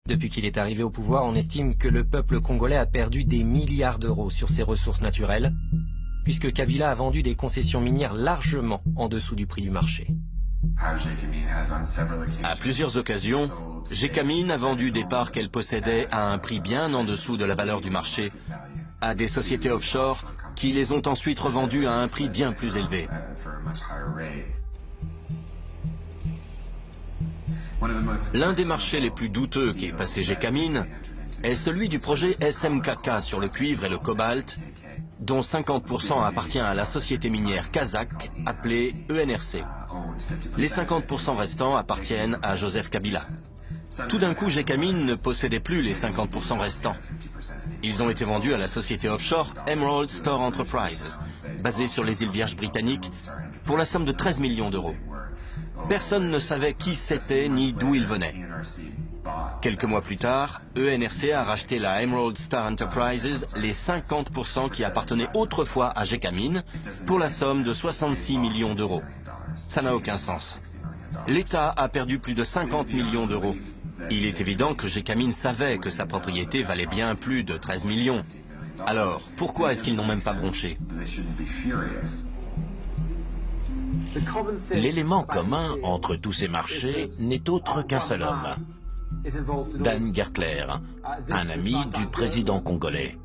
Depuis qu'il est arrivé au pouvoir, on estime que le peuple congolais a perdu des milliards d'euros sur ses ressources naturelles, puisque Kabila a vendu des concessions minières largement en dessous du prix du marché. À plusieurs occasions, Gécamine a vendu des parts qu'elle possédait à un prix bien en dessous de la valeur du marché à des sociétés offshore qui les ont ensuite revendues à un prix bien plus élevé. L'un des marchés les plus douteux qui est passé Gécamine est celui du projet SMKK sur le cuivre et le cobalt, dont 50% appartient à la société minière kazakh appelée ENRC. Les 50% restants appartiennent à Joseph Kabila. Tout d'un coup, Gécamine ne possédait plus les 50% restants. Ils ont été vendus à la société offshore Emerald Store Enterprises, basée sur les îles Vierges britanniques, pour la somme de 13 millions d'euros. Personne ne savait qui c'était ni d'où il venait. Quelques mois plus tard, ENRC a racheté la Emerald Star Enterprises, les 50% qui appartenaient autrefois à Gécamine, pour la somme de 66 millions d'euros. Ça n'a aucun sens. L'État a perdu plus de 50 millions d'euros. Il est évident que Gécamine savait que sa propriété valait bien plus de 13 millions. Alors, pourquoi est-ce qu'ils n'ont même pas bronché? L'élément commun entre tous ces marchés n'est autre qu'un seul homme, Dan Gertler, un ami du président congolais.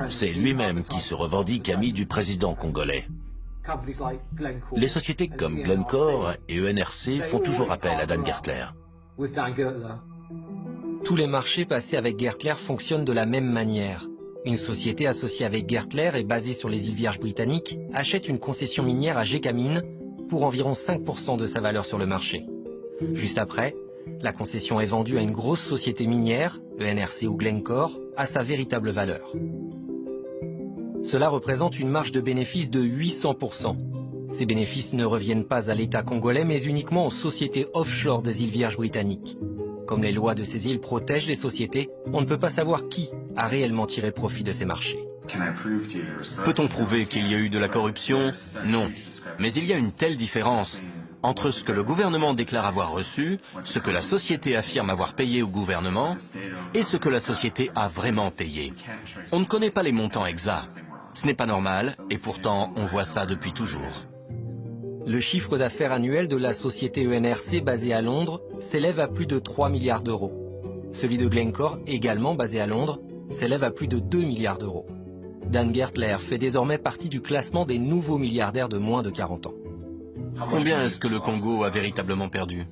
C'est lui-même qui se revendique ami du président congolais. Les sociétés comme Glencore et ENRC font toujours appel à Dan Gertler. Tous les marchés passés avec Gertler fonctionnent de la même manière. Une société associée avec Gertler et basée sur les îles Vierges britanniques achète une concession minière à Gécamine pour environ 5% de sa valeur sur le marché. Juste après, la concession est vendue à une grosse société minière, ENRC ou Glencore, à sa véritable valeur. Cela représente une marge de bénéfice de 800%. Ces bénéfices ne reviennent pas à l'État congolais, mais uniquement aux sociétés offshore des îles Vierges britanniques. Comme les lois de ces îles protègent les sociétés, on ne peut pas savoir qui a réellement tiré profit de ces marchés. Peut-on prouver qu'il y a eu de la corruption? Non. Mais il y a une telle différence entre ce que le gouvernement déclare avoir reçu, ce que la société affirme avoir payé au gouvernement, et ce que la société a vraiment payé. On ne connaît pas les montants exacts. Ce n'est pas normal, et pourtant on voit ça depuis toujours. Le chiffre d'affaires annuel de la société ENRC basée à Londres s'élève à plus de 3 milliards d'euros. Celui de Glencore, également basé à Londres, s'élève à plus de 2 milliards d'euros. Dan Gertler fait désormais partie du classement des nouveaux milliardaires de moins de 40 ans. Combien est-ce que le Congo a véritablement perdu?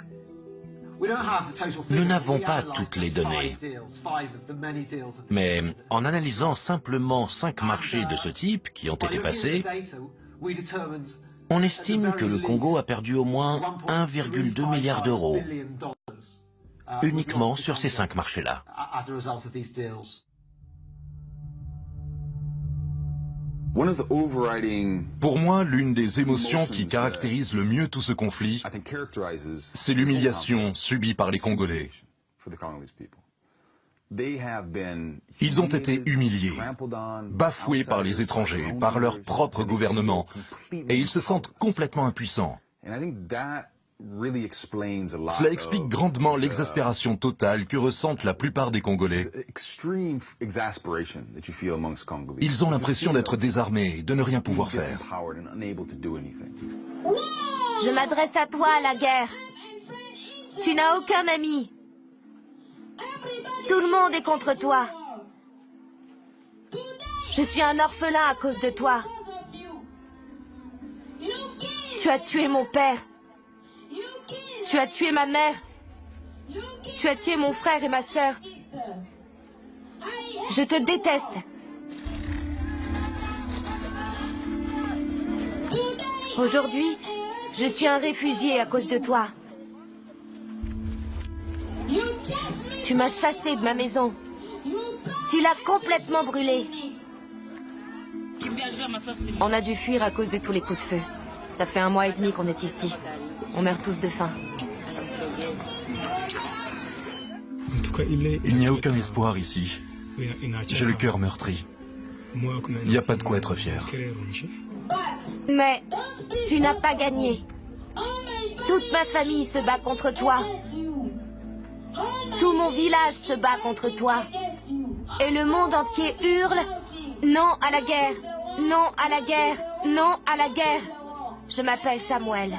Nous n'avons pas toutes les données, mais en analysant simplement 5 marchés de ce type qui ont été passés, on estime que le Congo a perdu au moins 1,2 milliard d'euros, uniquement sur ces 5 marchés-là. Pour moi, l'une des émotions qui caractérise le mieux tout ce conflit, c'est l'humiliation subie par les Congolais. Ils ont été humiliés, bafoués par les étrangers, par leur propre gouvernement, et ils se sentent complètement impuissants. Cela explique grandement l'exaspération totale que ressentent la plupart des Congolais. Ils ont l'impression d'être désarmés et de ne rien pouvoir faire. Je m'adresse à toi, la guerre. Tu n'as aucun ami. Tout le monde est contre toi. Je suis un orphelin à cause de toi. Tu as tué mon père. Tu as tué ma mère. Tu as tué mon frère et ma sœur. Je te déteste. Aujourd'hui, je suis un réfugié à cause de toi. Tu m'as chassé de ma maison. Tu l'as complètement brûlée. On a dû fuir à cause de tous les coups de feu. Ça fait 1 mois et demi qu'on est ici. On meurt tous de faim. Il n'y a aucun espoir ici. J'ai le cœur meurtri. Il n'y a pas de quoi être fier. Mais tu n'as pas gagné. Toute ma famille se bat contre toi. mon village se bat contre toi. Et le monde entier hurle « Non à la guerre! Non à la guerre! Non à la guerre !» Je m'appelle Samuel.